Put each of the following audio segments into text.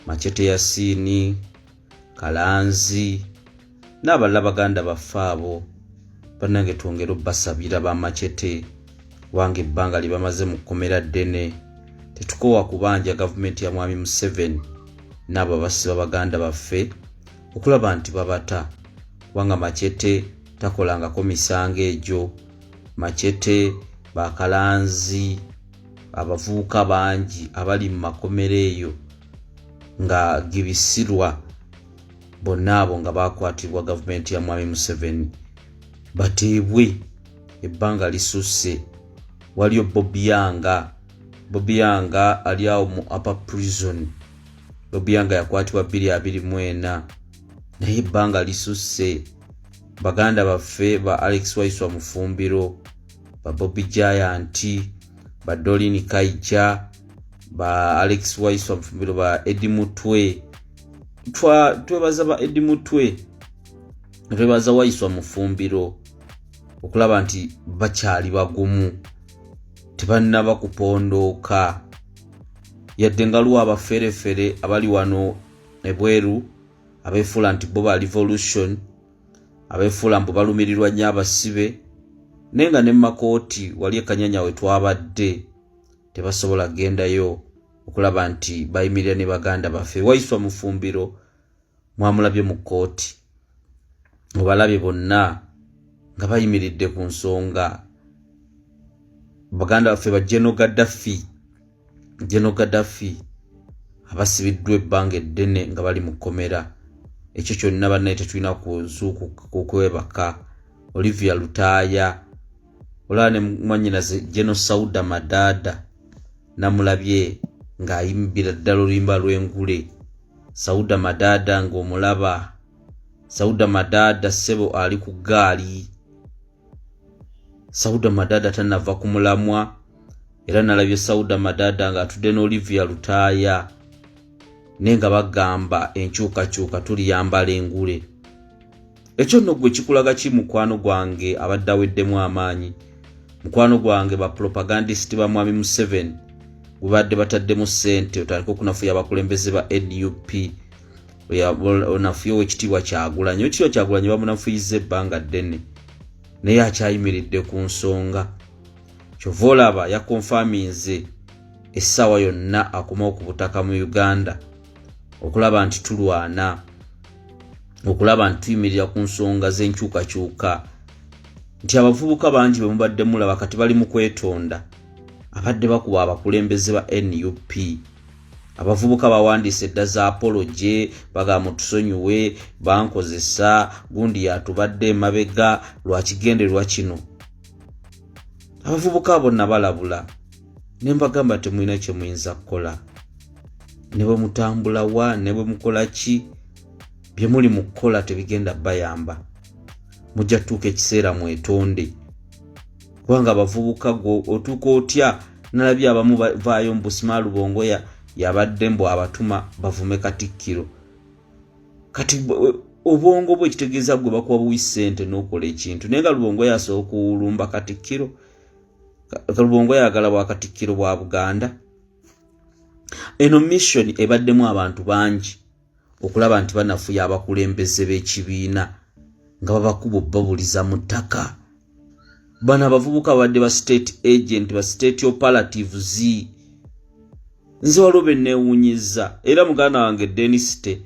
Machete Yasini, Kalanzi n'abalala baganda baffe abo bannange twongera obbasabira ba Machete wange ebbanga lye bamaze mu kkomera ddene tetukowa kubanja gavumenti ya Mwami Museveni n'abo abasiba baganda baffe okulaba nti babata wanga Machete takolangako misango egyo. Machete bakalanzi abavubuka bangi abali mu makomero eyo nga gibisirwa bonna abo nga bakwatibwa gavumenti ya Mwami Museveni bateebwe ebbanga lisusse. Waliyo Bobby Yanga ali awo mu upper prison. Bobby Yanga yakwatibwa 2024 naye ebbanga lisusse. Baganda baffe ba Alex Waiswa Mufumbiro, ba Bobby Giant, ba Dolini Kaija, ba Alex Waiswa Mufumbiro, ba Eddie Mutwe. Twebaza ba Eddie Mutwe, twebaza Waiswa Mufumbiro okulaba nti bakyali bagumu tebannaba kupondooka yadde nga luwa abaferefere abali wano ebweru abeefuula nti bo ba revolution, abeefuula mbu balumirirwa nnyo abasibe naye nga ne makooti wali ekanyanya we twabadde tebasobola gendayo okulaba nti bayimirira ne baganda baffe. Waiswa Mufumbiro mwamulabye mu kooti obalabye bonna nga bayimiridde ku nsonga. Baganda baffe ba General Gaddafi abasibiddwa ebbanga eddene nga bali mu kkomera. Ekyo kyonna bannaye tetulina kukwebaka. Olivia Lutaaya olaba ne mwannyinaze General Sauda Madada namulabye ng'ayimbira ddala oluyimba lw'engule. Sauda Madada ng'omulaba. Sauda Madada ssebo ali ku ggaali. Sauda Madada tanava ku mulamwa era nalabye Sauda Madada ng'atudde n'Olivia Lutaaya naye nga bagamba enkyukakyuka tuliyambala engule. Ekyo nno gwe kikulaga ki mukwano gwange abadde aweddemu amaanyi, mukwano gwange ba propagandist ba Mwami Museveni bwe badde bataddemu ssente otandika okunafuya abakulembeze ba NUP onafuya Oweekitiibwa Kyagulanyi. Oweekitiibwa Kyagulanyi bamunafuyiza ebbanga ddene naye akyayimiridde ku nsonga. Kyova olaba yakonfaminze essaawa yonna akomawo ku butaka mu Uganda okulaba nti tulwana, okulaba nti tuyimirira ku nsonga z'enkyukakyuka, nti abavubuka bangi be mubadde mulaba kati bali mu kwetonda abadde bakuba abakulembeze ba NUP. Abavubuka bawandiise edda za apology bagamba tusonyiwe bankozesa gundi yatubadde emabega lwa kigendererwa kino. Abavubuka bonna balabula ne mbagamba temulina kye muyinza kukola. Ne bwe mutambula wa ne bwe mukola ki bye muli mu kukola tebigenda bayamba. Mujja tuuka ekiseera mwetonde kubanga abavubuka gwo otuuka otya. Nalabye abamu bavaayo Mbusima Lubongo yabadde mbu abatuma bavume Katikkiro. Kati obwongo bwe kitegeeza gwe bakuwa buwi ssente n'okola ekintu naye nga Lubongo yasooka kulumba Katikkiro. Lubongo yagala bwa Katikkiro bwa Buganda. Eno mission ebaddemu abantu bangi okulaba nti banafuya abakulembeze b'ekibiina nga babakuba babuliza mu ttaka. Bano abavubuka badde ba state agent ba state operatives. Nze walobe neewunyiza era muganda wange Deniste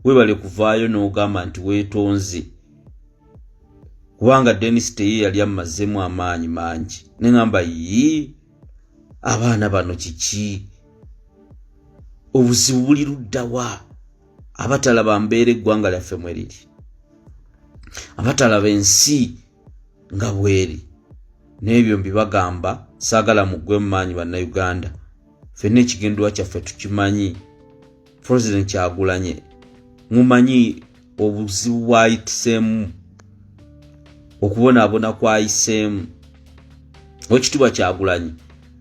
webale kuvaayo n'ogamba nti weetonze kubanga Deniste ye yali amazzemu amaanyi mangi. Ne ngamba abaana bano kiki obuzibu buli luddawa? Abatalaba mbeera eggwanga lyaffe mwe liri, abatalaba ensi nga bweri. N'ebyo mbibagamba saagala muggwe mu maanyi bannayuganda. Ffenna ekigendwa kyaffe tukimanyi. President Kyagulanyi mumanyi obuzibu bwayiseemu, okubonaabona kwayiseemu. Oweekitiibwa Kyagulanyi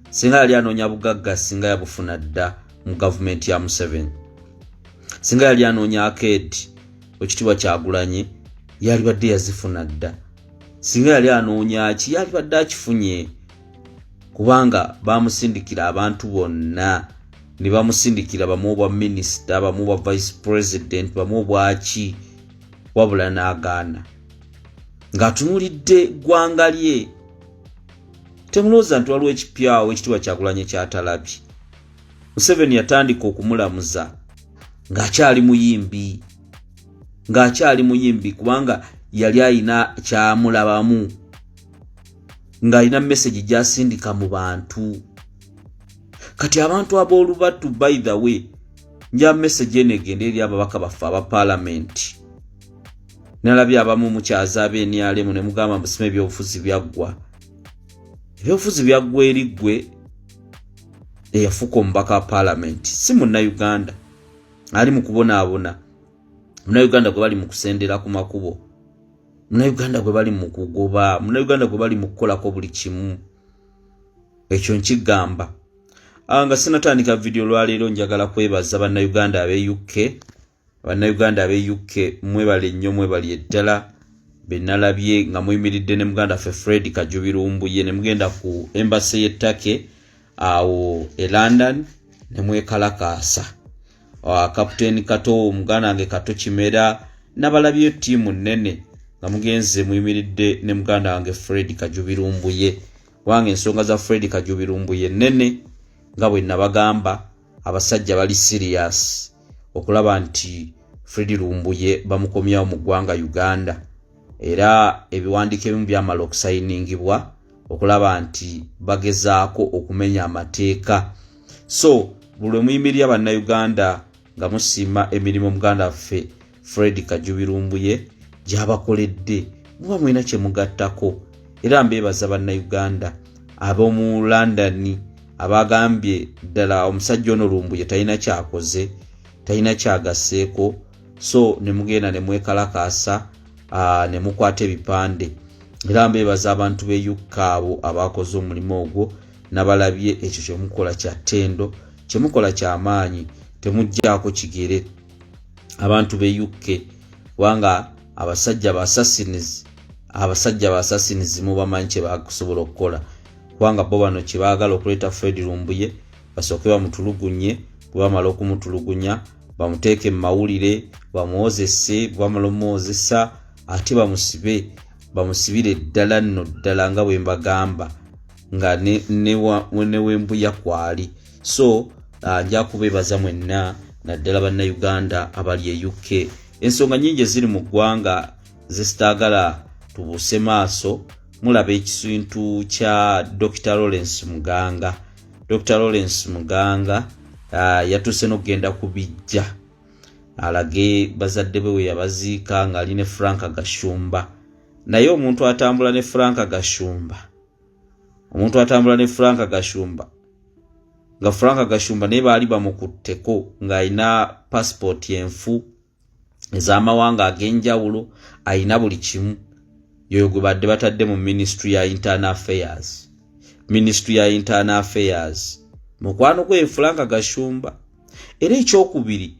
singa yali anoonya bugagga singa yabufuna dda mu gavumenti ya Museveni. Singa yali anoonya akeedi Oweekitiibwa Kyagulanyi yali badde yazifuna dda. Singa yali anoonya ki yali badde akifunye kubanga bamusindikira abantu bonna ne bamusindikira bamu obwa minister, bamu obwa vice president, bamu obwaki, wabula n'agaana. Ng'atunulidde ggwanga lye. Temulowooza nti waliwo ekipyawo ekitiibwa Kyagulanyi kyatalabye. Museveni yatandika okumulamuza ng'akyali muyimbi kubanga yali alina kyamulabamu, ng'alina message gy'asindika mu bantu. Kati abantu ab'olubatu, by the way, nja message eno egenda eri ababaka baffe aba parliament. Nalabye abamu mukyaza ab'NRM ne mugamba musime ebyobufuzi byaggwa. Ebyobufuzi byaggwa eri ggwe eyafuuka omubaka wa parliament, si Munnayuganda ali mu kubonaabona. Munnayuganda gwe bali mu kusendera ku makubo, Munnayuganda gwe bali mu kugoba, Munnayuganda gwe bali mu kukolako buli kimu. Ekyo nkigamba. Nga sinatandika video lwaleero njagala kwebaza bannayuganda ab'e UK, mwebale nnyo, mwebali eddala bennalabye nga muyimiridde ne muganda ffe Fred Kajubirumbuye ne mugenda ku embassy y'e Turkey awo e London ne mwekalakaasa. Kapiteni Kato, muganda wange Kato Kimera, nabalabye ttiimu nnene nga mugenze muyimiridde ne muganda wange Fred Kajubirumbuye. Wange ensonga za Fred Kajubirumbuye nnene nga bwe nabagamba, abasajja bali serious okulaba nti Fred Lumbuye bamukomyawo mu ggwanga Uganda, era ebiwandiiko ebimu byamala okusayiningibwa okulaba nti bagezaako okumenya amateeka. So buli muyimirira bannayuganda nga musiima emirimu muganda waffe Fred Kajubirumbuye gy'abakoledde, muba mulina kye mugattako. Era mbeebaza bannayuganda ab'omu London abagambye ddala omusajja ono Lumbuye talina kyakoze, talina kyagasseeko. So ne mugenda ne mwekalakaasa ne mukwata ebipande. Era mbeebaza abantu b'e UK abo abakoze omulimu ogwo, nabalabye ekyo kye mukola kya ttendo, kye mukola ky'amaanyi, temuggyako kigere. Abantu b'e UK wanga abasajja ba assassins mubamanyi kye bakusobola okukola, kubanga bo bano kye baagala okuleeta Fred Lumbuye basooke bamutulugunye, bwe bamala okumutulugunya bamuteeke mu mawulire, bamuwozese, bwe bamala omuwozesa ate bamusibire ddala nno ddala nga bwe mbagamba nga ne wembuya kwali. So nja kubeebaza mwenna naddala bannayuganda abali e UK. Ensonga nnyingi eziri mu ggwanga zesitaagala tubuuse maaso. Mulaba ekisintu kya Dr. Lawrence Muganga. Dr. Lawrence Muganga yatuuse n'okugenda kubijja alage bazadde be we yabaziika ng'ali ne Frank Gashumba. Naye omuntu atambula ne Frank Gashumba nga Frank Gashumba ne baali bamukutteko ng'alina passport yenfu ez'amawanga ag'enjawulo, alina buli kimu. Yoyo gwe badde batadde mu Ministry ya Internal Affairs. Mukwano gwe Frank Gashumba. Era ekyokubiri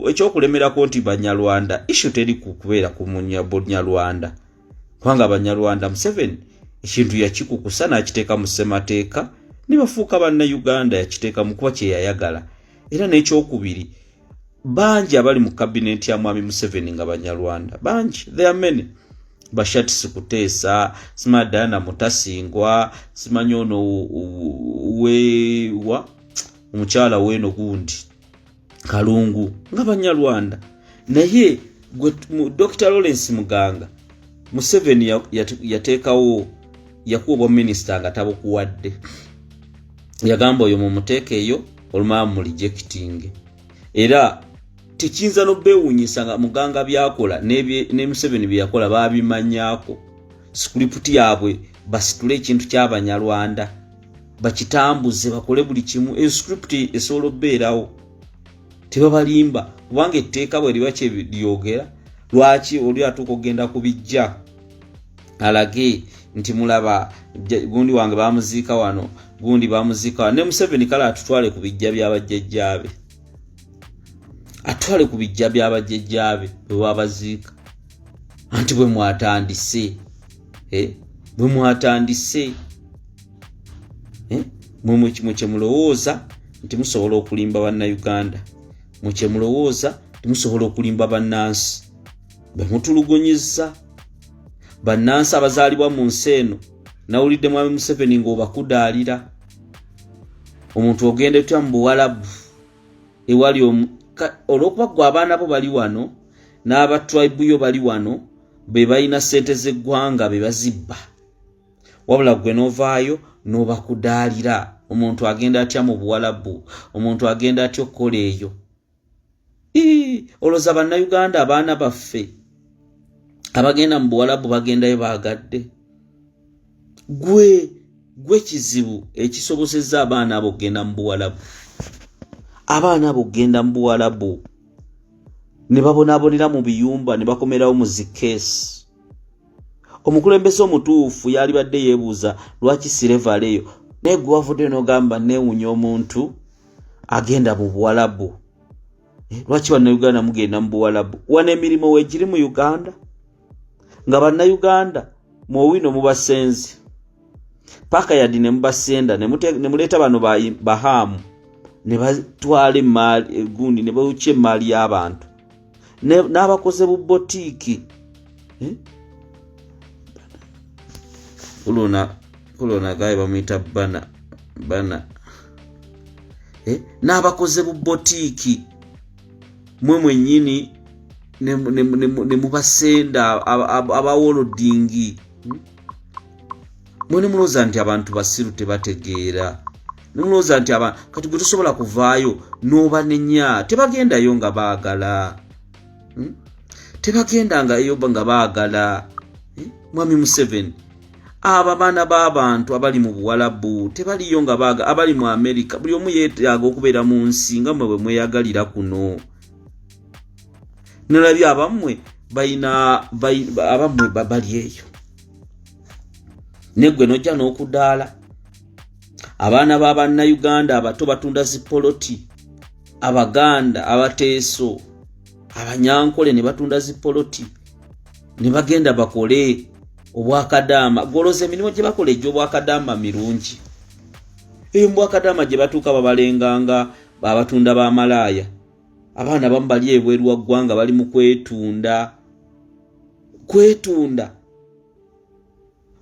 ekyokulemerako nti Banyarwanda issue teri kubeera ku Banyarwanda, kubanga Banyarwanda Museveni ekintu yakikukusa n'akiteeka mu ssemateeka ne bafuuka bannayuganda, yakiteeka mu kuba kye yayagala. Era n'ekyokubiri bangi abali mu kabineti ya Mwami Museveni nga Banyarwanda bangi, there are many. Bashati Sikuteesa, Simadana Mutasingwa, simanyi ono omukyala weno gundi Kalungu nga Banyarwanda. Naye Dr. Lawrence Muganga Museveni yateekawo yakuwa obwa minisita nga tabukuwadde. Yagamba oyo mumuteeke eyo olumala mu rejecting. Era tekiyinza n'obeewuunyisa nga Muganga byakola ne Museveni bye yakola baabimanyako. Script yaabwe basitule ekintu ky'Abanyarwanda bakitambuze bakole buli kimu. Eyo script esobola obbeerawo, tebabalimba kubanga etteeka bwe liba kye lyogera. Lwaki oli atuuka ogenda kubijja alage nti mulaba gundi wange bamuziika wano, gundi bamuziika wano. Ne Museveni kale atutwale ku bijja by'abajjajjaabe, atwale ku bijja by'abajjajjaabe bwe babaziika. Anti bwe mwatandise mwe kye mulowooza nti musobola okulimba bannayuganda, mukye mulowooza timusobola okulimba bannansi. Bemutulugunyizza bannansi abazaalibwa mu nsi eno. Nawulidde Mwami Museveni ng'obakudaalira. Omuntu ogenda etya mu Buwalabu ewali olw'okuba gwe abaana bo bali wano n'aba tribe yo bali wano be balina ssente z'eggwanga be bazibba, wabula gwe n'ovaayo n'obakudaalira. Omuntu agenda atya mu Buwalabu? Omuntu agenda atya okukola eyo? Olowooza bannayuganda abaana baffe abagenda mu Buwalabu bagendayo baagadde? Gwe kizibu ekisobosezza abaana abo okugenda mu Buwalabu. Abaana abo okugenda mu Buwalabu ne babonaabonera mu biyumba ne bakomerawo mu zikeesi. Omukulembeze omutuufu yali badde yeebuuza lwaki sirevaleyo, naye gwe wavudde n'ogamba neewunya omuntu agenda mu Buwalabu. Lwaki bannayuganda mugenda mu Buwalabu? Wano emirimu weegiri mu Uganda nga bannayuganda mwowino mubasenzi paka yadi ne mubasenda ne muleeta bano bahaamu ne batwala emaali egundi ne bawukya emaali y'abantu n'abakoze bu botiiki. Kulona gaye bamuyita bana n'abakoze bu botiiki mwe mwennyini ne mubasenda abawolodingi. Mwene mulowooza nti abantu basiru tebategeera. Nemulowooza nti kati gwe tosobola kuvaayo n'obanenya. Tebagendayo nga baagala. Tebagendangayo nga baagala. Mwami Museveni, abo abaana b'abantu abali mu Buwalabu tebaliyo nga baagala. Abali mu Amerika buli omu yeetaaga okubeera mu nsi nga mwe bwe mweyagalira kuno. Nalabye abammwe abammwe bali eyo. Negwe nojja n'okudaala. Abaana b'Abannayuganda abato batunda zipoloti, Abaganda abateeso, Abanyankole ne batunda zipoloti ne bagenda bakole obwakadaama. Goloza emirimu gye bakola egy'obwakadaama mirungi. Eyo mu bwakadaama gye batuuka babalenganga abatunda b'amalaaya. Abaana abamu bali ebweru wa ggwanga bali mu kwetunda.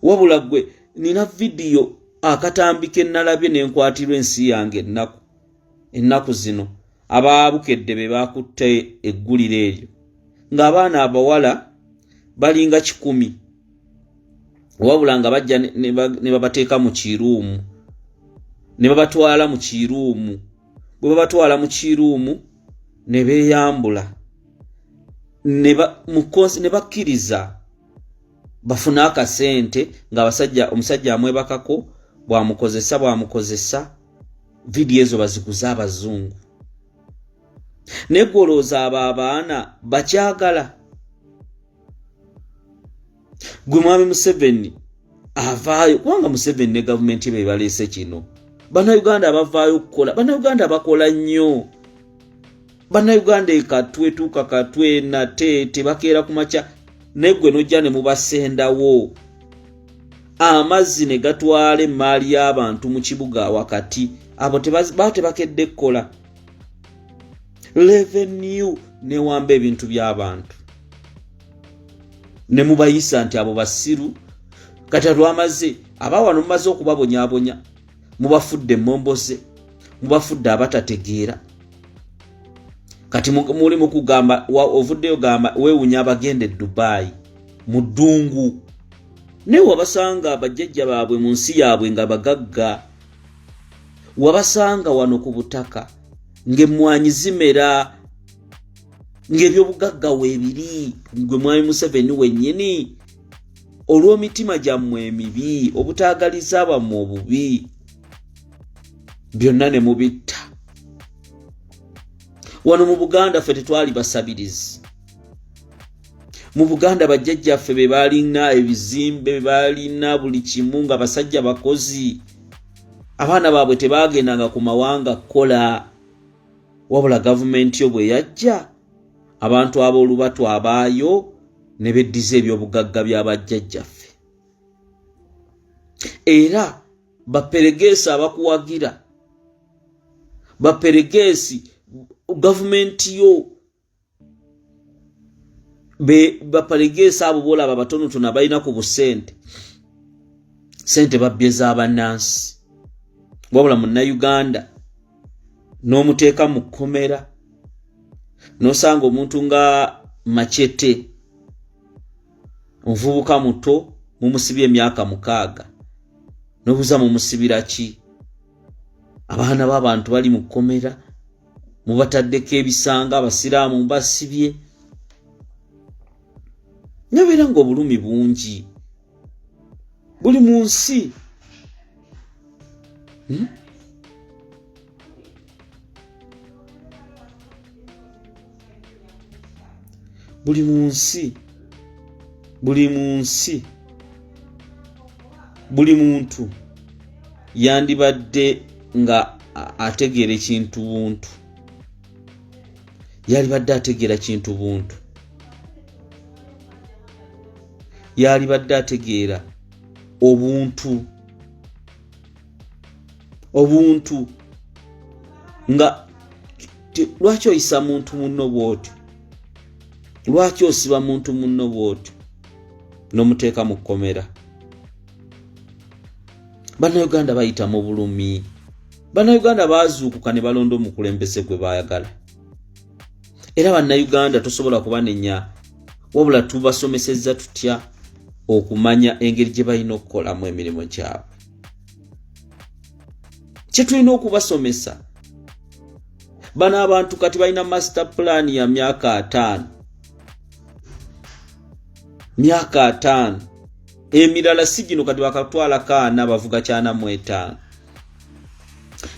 Wabula gwe nina vidiyo akatambike nalabye n'enkwatirwa ensi yange ennaku zino. Abaabukedde be bakutte egguliro eryo ng'abaana abawala balinga 100 wabula nga bajja ne babateeka mu kiruumu ne babatwala mu kiruumu. Bwe babatwala mu kiruumu ne beeyambula ne bakkiriza bafuna akasente omusajja amwebakako bwamukozesa vidiyo ezo baziguza abazungu. Naye gwolowooza abo abaana bakyagala? Gwe Mwami Museveni avaayo, kubanga Museveni ne gavumenti be baleese kino. Bannayuganda abavaayo okukola, Bannayuganda bakola nnyo. Bannayuganda ekatwe tuuka katwe nate tebakeera ku makya. Naye gwe nojja ne mubasendawo. Amazzi ne gatwala emaali y'abantu mu kibuga wakati. Abo tebakedde kukola. Revenue ne wamba ebintu by'abantu. Ne mubayisa nti abo basiru. Kati lwamaze abawano mumaze okubabonyaabonya. Mubafudde emmombose. Mubafudde abatategeera. Kati muli mu kugamba ovuddeyo gamba weewunya abagende Dubai mu ddungu. Ne wabasanga bajjajja baabwe mu nsi yaabwe nga bagagga. Wabasanga wano ku butaka ng'emmwanyi zimera ng'ebyobugagga weebiri. Gwe Mwami Museveni wennyini olw'omitima gyammwe emibi, obutaagaliza bammwe obubi, byonna ne mubitta. Wano mu Buganda ffe tetwali basabirizi. Mu Buganda bajjajjaffe be balina ebizimbe, be balina buli kimu nga basajja bakozi. Abaana baabwe tebaagendanga ku mawanga kukola. Wabula gavumenti yo bwe yajja, abantu ab'olubatu abaayo ne beddiza ebyobugagga by'abajjajjaffe. Era baperegeesa abakuwagira baperegesi government yo baperegesi abo bolaba batono tunabalina ku busente sente babyeza abanansi wabula Munnayuganda n'omuteeka mu kkomera n'osanga omuntu nga Machete omuvubuka muto mumusibye emyaka 6 n'obuza mumusibira ki abaana b'abantu bali mu kkomera mubataddeko ebisanga abasiraamu basibye nabeera ng'obulumi bungi buli mu nsi buli muntu yandibadde nga ategeera ekintu buntu yalibadde ategeera kintu buntu yalibadde ategeera obuntu nga lwaki oyisa muntu munno bw'otyo lwaki osiba muntu munno bw'otyo n'omuteeka mu kkomera Bannayuganda bayita mu bulumi Bannayuganda baazuukuka ne balonda omukulembeze gwe baayagala era Bannayuganda tosobola kubanenya wabula tubasomesezza tutya okumanya engeri gye balina okukolamu emirimu gyabwe kye tulina okubasomesa bano abantu kati balina master plan ya myaka 5 emirala si gino kati bakatwala kaana bavuga 95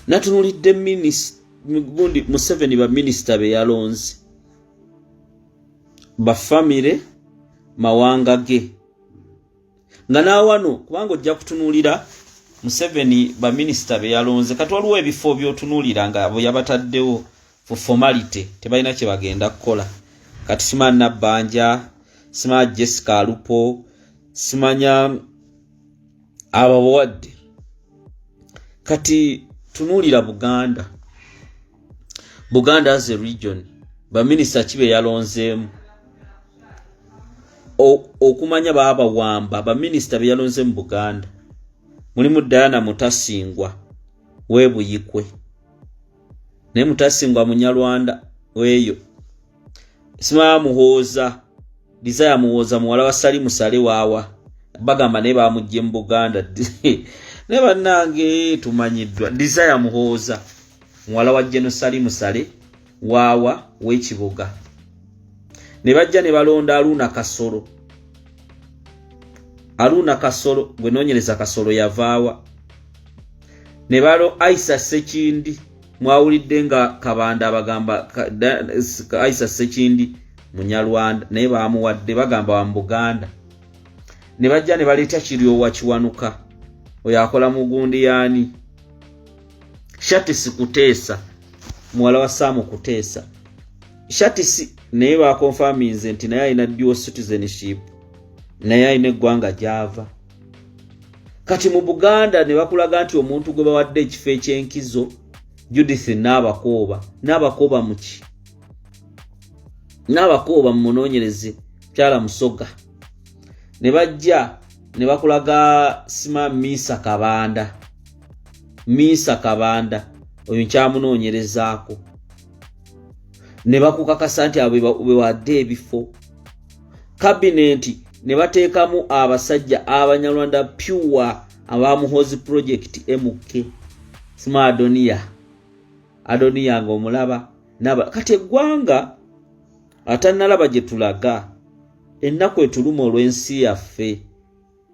natunulidde gundi Museveni ba minisita be yalonze ba family mawanga ge nga nawano kubanga ojja kutunulira Museveni ba minisita be yalonze kati waliwo ebifo byotunulira nga abo yabataddewo for formality tebalina kye bagenda kukola kati simanya Nabbanja simanya Jessica Alupo simanya abawadde kati tunulira Buganda as a region ba minisita kibe yalonzeemu okumanya baba wamba ba minisita be yalonze mu Buganda mulimu Diana Mutasingwa webuyikwe ne Mutasingwa Munyarwanda weyo simanya Muhooza Desire Muhooza muwala wa Salimu Sale waawa bagamba ne bamujje mu Buganda ne bannange tumanyiddwa Desire Muhooza muwala wa General Salimu Sale waawa w'ekibuga ne bajja ne balonda Aruna Kasolo gwe noonyereza Kasolo yavaawa ne balo Aisha Sekindi mwawulidde nga Kabanda abagamba Aisha Sekindi Munyarwanda naye baamuwadde bagamba wa Buganda ne bajja ne baleeta Kiryowa Kiwanuka oyo akola mu gundi yaani Shatisi Kuteesa muwala wa Samu Kuteesa Shatisi naye bakonfaminze nti naye alina dual citizenship naye alina eggwanga gyava kati mu Buganda ne bakulaga nti omuntu gwe bawadde ekifo eky'enkizo Judith Nabakooba muki Nabakooba munoonyereze Kyala Musoga ne bajja ne bakulaga sima Misa Kabanda oyo nkyamunoonyerezaako ne bakukakasa nti abo bewadde ebifo cabinet ne bateekamu abasajja Abanyarwanda pure abamuhozi project MK sima Adonia ng'omulaba kati eggwanga atannalaba gye tulaga ennaku etuluma olw'ensi yaffe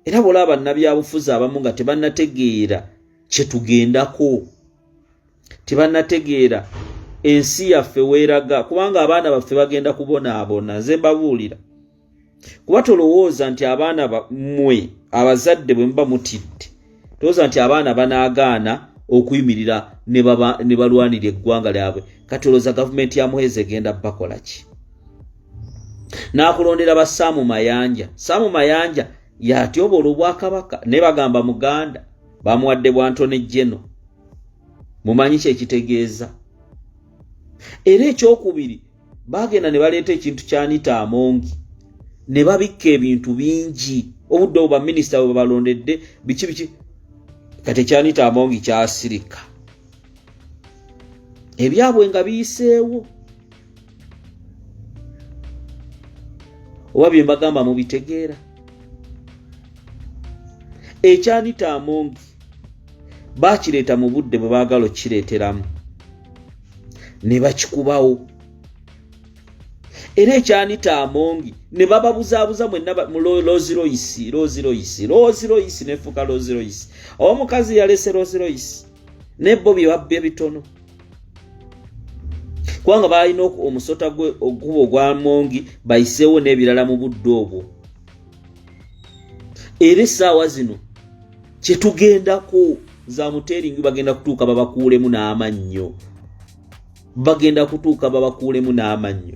era bw'olaba bannabyabufuzi abamu nga tebannategeera kye tugendako tebannategeera ensi yaffe weeraga kubanga abaana baffe bagenda kubonaabona nze mbabuulira kuba tolowooza nti abaana mmwe abazadde bwe muba mutidde tolowooza nti abaana banaagaana okuyimirira ne balwanira eggwanga lyabwe kati olowooza gavumenti ya Muhezi egenda bakola ki n'akulondera ba Saamu Mayanja yatyobola obwakabaka ne bagamba Muganda bamuwadde bw'Antone General mumanyi kye kitegeeza Era ekyokubiri bagenda ne baleeta ekintu kya Anita Amongi ne babikka ebintu bingi obudde obwo baminisita bwe balondedde biki kati kya Anita Amongi kyasirika ebyabwe nga biyiseewo oba bye mbagamba mubitegeera. Ekya Anita Amongi bakireeta mu budde bwe baagala okukireeteramu ne bakikubawo. Era ekya Anita Amongi ne bababuzaabuza mwenna mu Rolls Royce nefuuka Rolls Royce. Omukazi yalese Rolls Royce ne bo bye babbye bitono. Kubanga balina omusota ogubo ogwa Amongi bayiseewo n'ebirala mu budde obwo. Era essaawa zino kye tugendako za muteringi bagenda kutuuka babakuulemu n'amannyo. Bagenda kutuuka babakuulemu n'amannyo.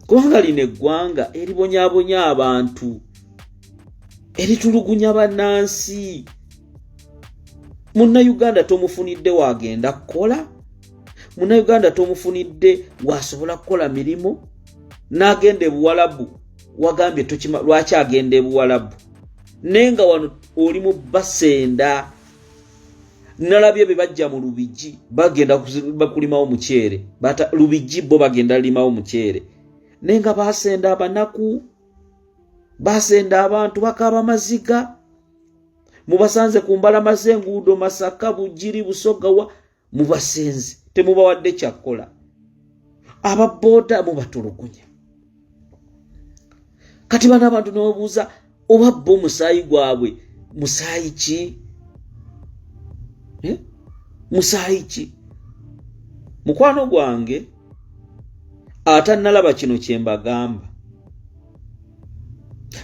Kubanga lino eggwanga eribonyaabonya abantu, eritulugunya bannansi. Munnayuganda tomufunidde wagenda kukola, munnayuganda tomufunidde wasobola kukola mirimu, n'agenda ebuwalabu wagambye tokima lwaki agenda ebuwalabu. Nenga wano oli mu Basenda nalabye be bajja mu Lubigi bagenda kulimawo muceere, bata Lubigi bo bagenda limawo muceere. Nenga Basenda abanaku, Basenda abantu bakaba maziga, mubasanze ku mbalama z'enguudo Masaka, Bugiri, Busoga mubasenze temubawadde kyakola. Ababoda mubatulugunya. Kati bana abantu n'obuuza oba bo musaayi gwabwe musaayi ki? Musaayi ki? Mukwano gwange atannalaba kino kye mbagamba.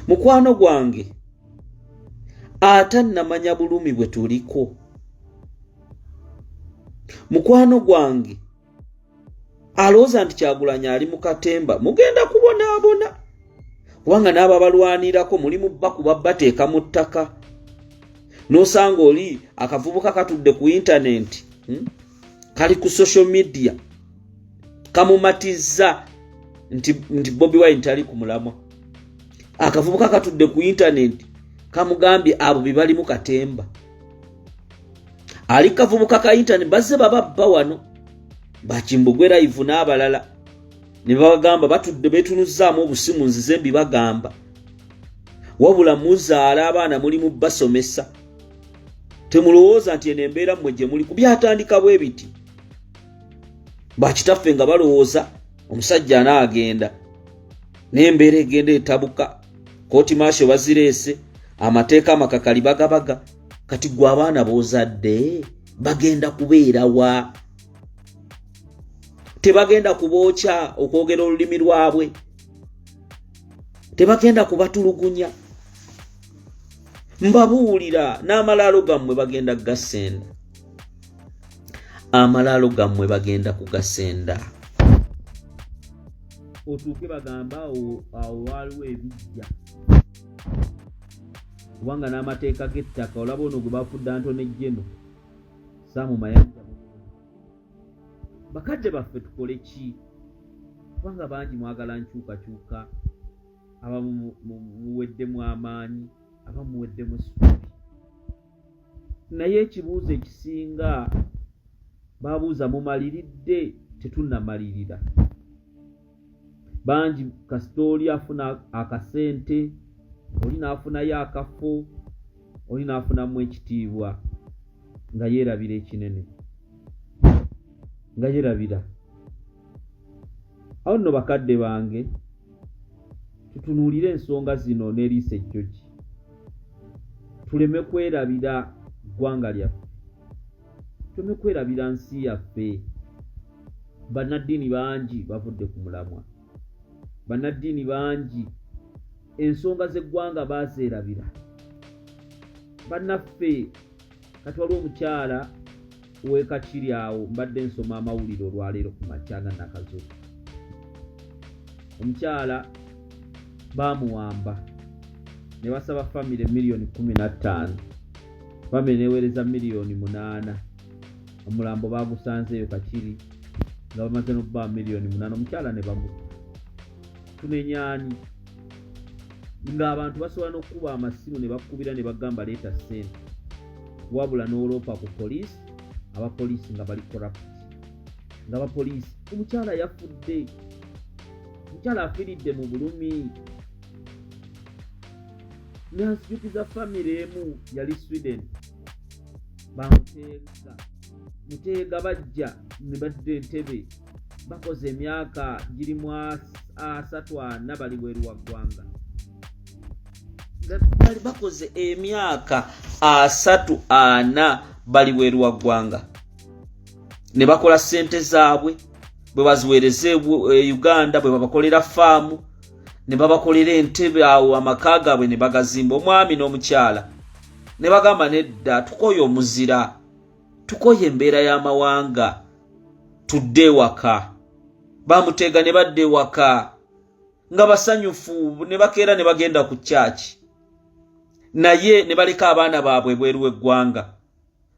Mukwano gwange atannamanya bulumi bwe tuliko. Mukwano gwange alowooza nti Kyagulanyi ali mu katemba mugenda kubonaabona. Kubanga n'abo balwanirako mulimu bakuba bateeka mu ttaka. N'osanga oli akavubuka katudde ku internet, kali ku social media kamumatizza nti Bobi Wine tali ku mulamwa. Akavubuka katudde ku internet kamugambye abo bibali mu katemba. Ali kavubuka ka internet bazze bababba wano Bakimbugwe live n'abalala ne bagamba batudde betunuzzaamu obusimu nzize mbibagamba. Wabula muzaala abaana mulimu basomesa. Temulowooza nti eno embeera mmwe gye muli kubyatandika bwe biti. Bakitaffe nga balowooza omusajja anaagenda n'embeera egenda etabuka, kooti maasho bazireese, amateeka amakakali bagabaga. Kati gwe abaana boozadde bagenda kubeera wa? Tebagenda kubookya okwogera olulimi lwabwe, tebagenda kubatulugunya. Mbabuulira n'amalaalo gammwe bagenda kugasenda. Amalaalo gammwe bagenda kugasenda. Otuuke bagamba awo waliwo ebijja. Kubanga n'amateeka g'ettaka olaba ono gwe bafudde Antony Jeno Saamu Mayanja. Bakadde baffe tukole ki? Kubanga bangi mwagala nkyukakyuka, abamu muweddemu amaanyi, abamu muweddemu essuubi. Naye ekibuuzo ekisinga babuuza mumaliridde, tetunnamalirira. Bangi kasita oli afuna akasente, oli n'afunayo akafo, oli n'afunamu ekitiibwa nga yeerabira ekinene. Nga yeerabira. Awo nno bakadde bange tutunuulire ensonga zino n'eriisa ejjogi. Tuleme kwerabira ggwanga lyaffe. Tuleme kwerabira nsi yaffe. Bannaddiini bangi bavudde ku mulamwa. Bannaddiini bangi ensonga z'eggwanga baazeerabira. Bannaffe kati waliwo omukyala w'ekakiri awo mbadde nsoma amawulire olwaleero ku makya nga nakazuukuka. Omukyala baamuwamba ne basaba famire $15,000,000. Famire neweereza $8,000,000. omulambo bagusanzeeyo Kakiri nga bamaze n'obba $8,000,000 omukyala ne bamuta. Tunenyani ng'abantu basobola n'okukuba amasimu ne bakubira ne bagamba leeta ssente, wabula n'oloopa ku poliisi, abapoliisi nga bali corrupt, ng'abapoliisi omukyala yafudde, omukyala afiiridde mu bulumi. Ne asitukiza famire emu yali Sweden, muteega bajja ne badda Entebbe, bakoze emyaka girimu 34 bali bweru wa ggwanga. Bali bakoze emyaka 34 bali bweru wa ggwanga, ne bakola ssente zaabwe bwe baziweereza Uganda, bwe babakolera faamu ne babakolera Entebbe awo amaka gaabwe ne bagazimba. Omwami n'omukyala ne bagamba nedda, tukoye omuzira, tukoye embeera y'amawanga, tudde ewaka. Bamuteega ne badda ewaka nga basanyufu, ne bakeera ne bagenda ku church, naye ne baleka abaana baabwe bweru w'eggwanga.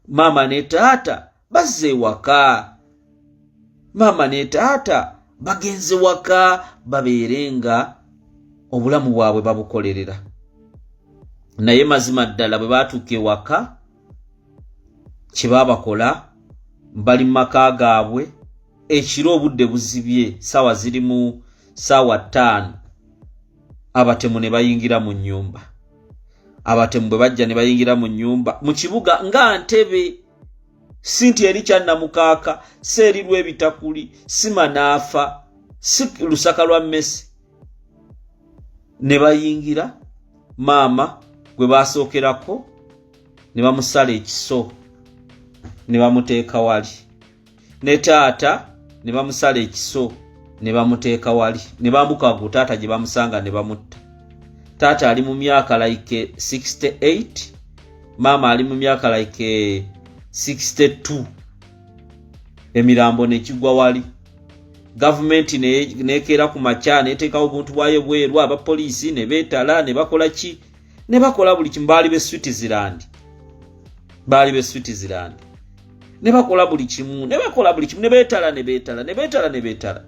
Maama ne taata bazze ewaka, maama ne taata bagenze waka babeerenga obulamu bwabwe babukolerera. Naye mazima ddala bwe baatuuka ewaka, kye baabakola bali mu maka gaabwe, ekiro obudde buzibye, ssaawa ziri mu ssaawa 5, abatemu ne bayingira mu nnyumba. Abatemu bwe bajja ne bayingira mu nnyumba mu kibuga nga Ntebbe, si nti eri kyannamukaaka, si eri lw'ebitakuli, si Manaafa, si Lusaka lwa Mmesi. Ne bayingira, maama gwe baasookerako ne bamusala ekiso ne bamuteeka wali, ne taata ne bamusala ekiso ne bamuteeka wali, ne bambuka ku taata gye bamusanga ne bamutta. Taata ali mu myaka like 68, maama ali mu myaka like 62. Emirambo ne kigwa wali. Gavumenti nekeera ku makya neteekawo obuntu bwayo bweru, abapoliisi ne beetala ne bakola ki, ne bakola buli kimu. Baali be Switzerland, baali be Switzerland, ne bakola buli kimu, ne bakola buli kimu, ne beetala ne beetala ne beetala ne beetala.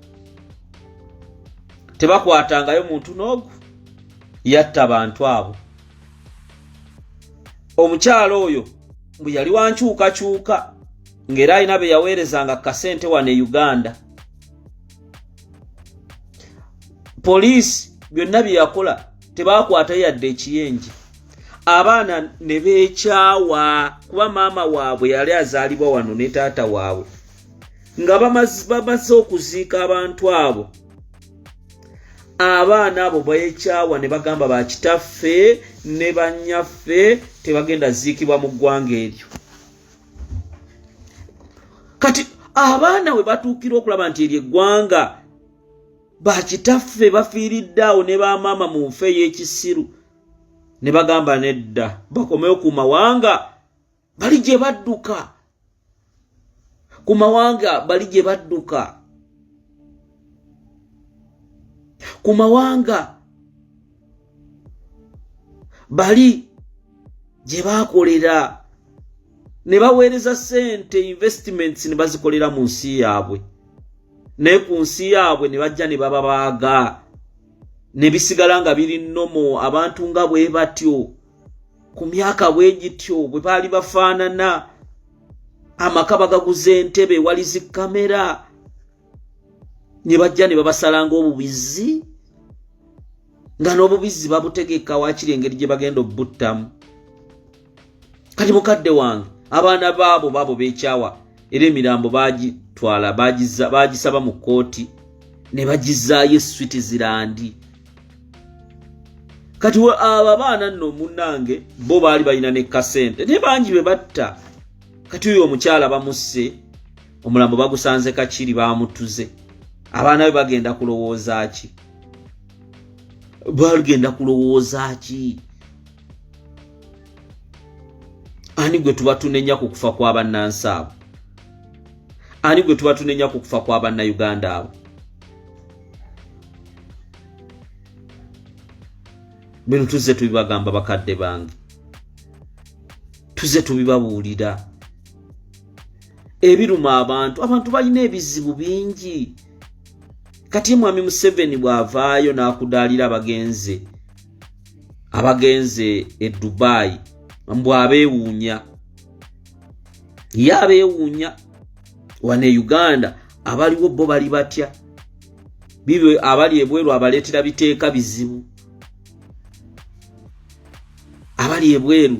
Tebakwatangayo muntu n'ogu, yatta abantu abo. Omukyala oyo bwe yali wankyukakyuka ng'era alina be yaweerezanga kasente wano e Uganda, poliisi byonna bye yakola tebakwata yadde ekiyenje. Abaana ne beekyawa kuba maama waabwe yali azaalibwa wano ne taata waabwe, nga bamaze okuziika abantu abo. Abaana abo beekyawa ne bagamba bakitaffe ne bannyaffe tebagenda ziikibwa mu ggwanga eryo. Kati abaana we batuukira okulaba nti eryo eggwanga bakitaffe bafiiridde awo ne bamaama mu nfe ey'ekisiru, ne bagamba nedda, bakomewo ku mawanga bali gye badduka, ku mawanga bali gye badduka, ku mawanga bali gye bakolera, ne baweereza ssente investments ne bazikolera mu nsi yaabwe, naye ku nsi yaabwe ne bajja ne bababaaga, ne bisigala nga biri nnomo. Abantu nga bwe batyo ku myaka bwe gityo bwe baali bafaanana, amaka bagaguze Entebbe wali zi kamera, ne bajja ne babasalanga obubizi, nga n'obubizi babutegeka waakiri engeri gye bagenda obbuttamu. Kati mukadde wange, abaana baabo beekyawa era emirambo bagitwala bagisaba mu kkooti ne bagizaayo Switzerland. Kati abo abaana nno munnange bo baali balina ne kasente ne bangi be batta. Kati oyo omukyala bamusse, omulambo bagusanze Kakiri bamutuze. Abaana be bagenda kulowooza ki? Bagenda kulowooza ki? Ani gwe tuba tunenya ku kufa kwa bannansi abo? Ani gwe tuba tunenya ku kufa kwa bannayuganda abo? Bino tuzze tubibagamba bakadde bange, tuzze tubibabuulira. ebiruma abantu balina ebizibu bingi. Kati mwami Museveni bw'avaayo n'akudaalira abagenze e Dubai mbw'abeewuunya. Ye abeewuunya wane Uganda abaliwo bo bali batya. Bibyo abali ebweru abaleetera biteeka bizibu. Abali ebweru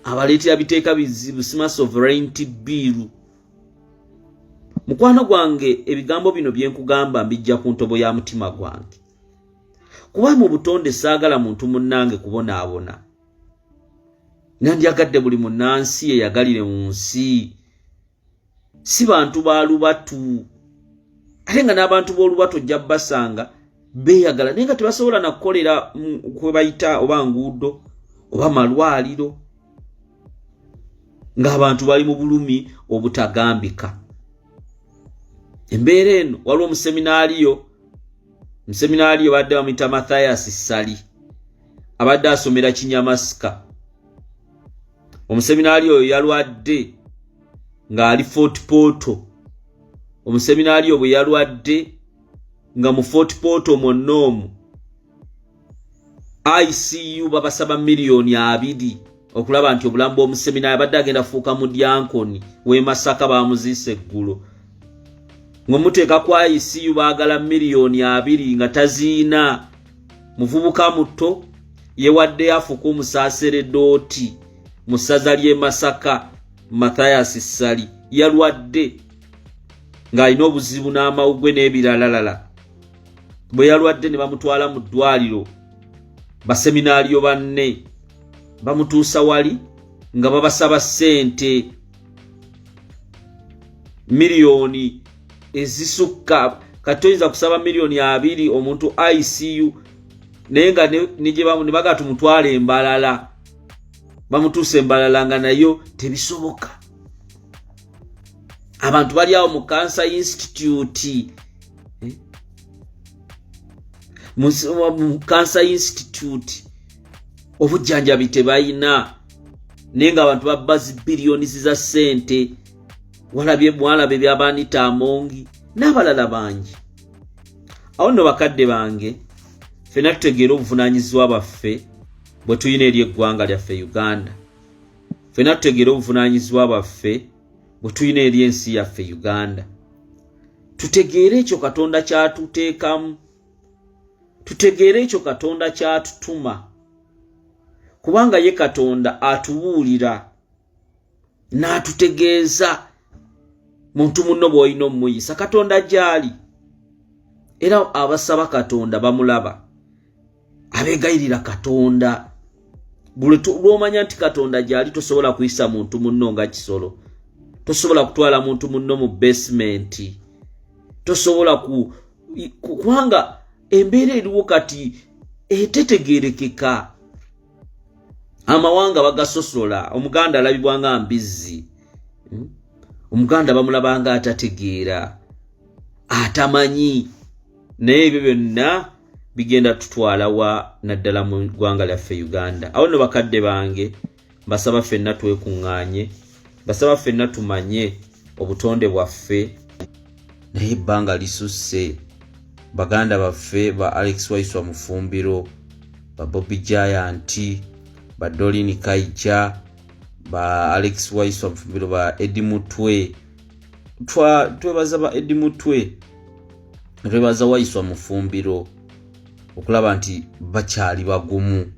abaleetera biteeka bizibu sima sovereignty bill. Mukwano gwange ebigambo bino byenkugamba mbijja ku ntobo ya mutima gwange. Kuba mu butonde saagala muntu munnange kubonaabona. Nandyagadde buli munnansi eyagalire mu nsi. Si bantu ba lubatu. Ate nga n'abantu b'olubatu ojja basanga beeyagala naye nga tebasobola na kukolera kwe bayita oba nguudo oba malwaliro. Ng'abantu bali mu bulumi obutagambika. Embeera eno waliwo museminaaliyo badde bamuyita Mathias Sali abadde asomera Kinyamasika. Omuseminaaliyo oyo yalwadde ng'ali Fort Portal. Omuseminaaliyo bwe yalwadde nga mu Fort Portal mwonnoomu ICU babasaba miliyoni 2 okulaba nti obulamu bw'omuseminaali badde agenda fuuka mu Dyankoni w'e Masaka bamuziise eggulo. Ng'omuteeka ku ICU baagala miliyoni 2 nga taziina. Muvubuka muto yewadde afuka omusaaseredooti mu ssaza ly'e Masaka Mathias Sali yalwadde ng'alina obuzibu n'amawugwe n'ebiralalala. Bwe yalwadde ne bamutwala mu ddwaliro baseminaaliyo banne bamutuusa wali nga babasaba ssente miliyoni ezisukka. Kati oyinza kusaba miliyoni 2 omuntu ICU naye nga ne baga tumutwale Embalala. Bamutuusa Embalala nga nayo tebisoboka. Abantu bali awo mu Cancer Institute. Mu Cancer Institute obujjanjabi tebayina naye nga abantu babbazi biliyoni za ssente. Mwalabe by'abaanita Amongi n'abalala bangi. Awo nno bakadde bange ffenna tutegeera obuvunaanyizibwa bwaffe bwe tulina eri eggwanga lyaffe Uganda. Ffenna tutegeera obuvunaanyizibwa bwaffe bwe tulina eri ensi yaffe Uganda. Tutegeere ekyo Katonda kyatuteekamu. Tutegeere ekyo Katonda kyatutuma. Kubanga ye Katonda atubuulira n'atutegeeza muntu munno bw'olina omuyisa Katonda gy'ali. Era abasaba Katonda bamulaba. Abeegayirira Katonda. Buli lw'omanya nti Katonda gy'ali tosobola kuyisa muntu munno nga kisolo. Tosobola kutwala muntu munno mu basement. Tosobola kubanga embeera eriwo kati etetegeerekeka. Amawanga bagasosola. Omuganda alabibwa nga mbizzi. Omuganda bamulabanga atategeera, atamanyi. Naye ebyo byonna bigenda tutwala wa naddala mu ggwanga lyaffe Uganda. Awo nno bakadde bange basaba ffenna twekuŋŋaanye, basaba ffenna tumanye obutonde bwaffe. Naye ebbanga lisusse. Baganda baffe ba Alex Waiswa Mufumbiro, ba Bobby Giant, ba Dolini Kaija, ba Alex Waiswa Mufumbiro, ba Eddie Mutwe. Twebaza ba Eddie Mutwe, twebaza Waiswa Mufumbiro okulaba nti bakyali bagumu,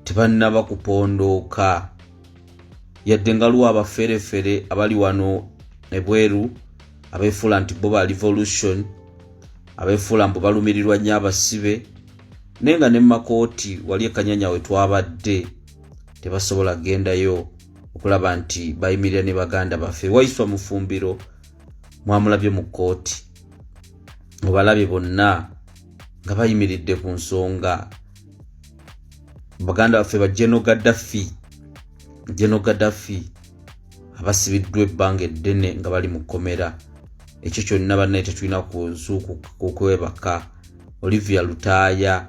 tebannaba kupondooka. Yadde nga luwa abaferefere abali wano ebweru abeefuula nti bo ba revolution, abeefuula mbu balumirirwa nnyo abasibe, naye nga ne mu makooti wali ekanyanya we twabadde tebasobola gendayo okulaba nti bayimirira ne baganda baffe. Waiswa Mufumbiro mwamulabye mu kooti, obalabye bonna nga bayimiridde ku nsonga. Baganda baffe ba General Gaddafi abasibiddwa ebbanga eddene nga bali mu kkomera. Ekyo kyonna bannaye tetulina kukwebaka. Olivia Lutaaya,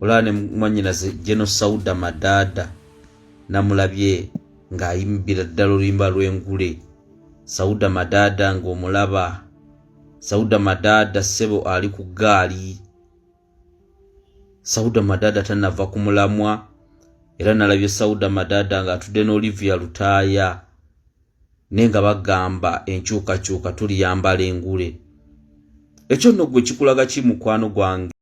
olaba ne mwannyinaze General Sauda Madada namulabye ng'ayimbira ddala oluyimba lw'engule Sauda Madada ng'omulaba. Sauda Madada ssebo ali ku gaali. Sauda Madada tanava ku mulamwa. Era nalabye Sauda Madada ng'atudde n'Olivia Lutaaya. Nenga bagamba enkyukakyuka tuliyambala engule. Ekyo nno gwe kikulaga ki mukwano gwange?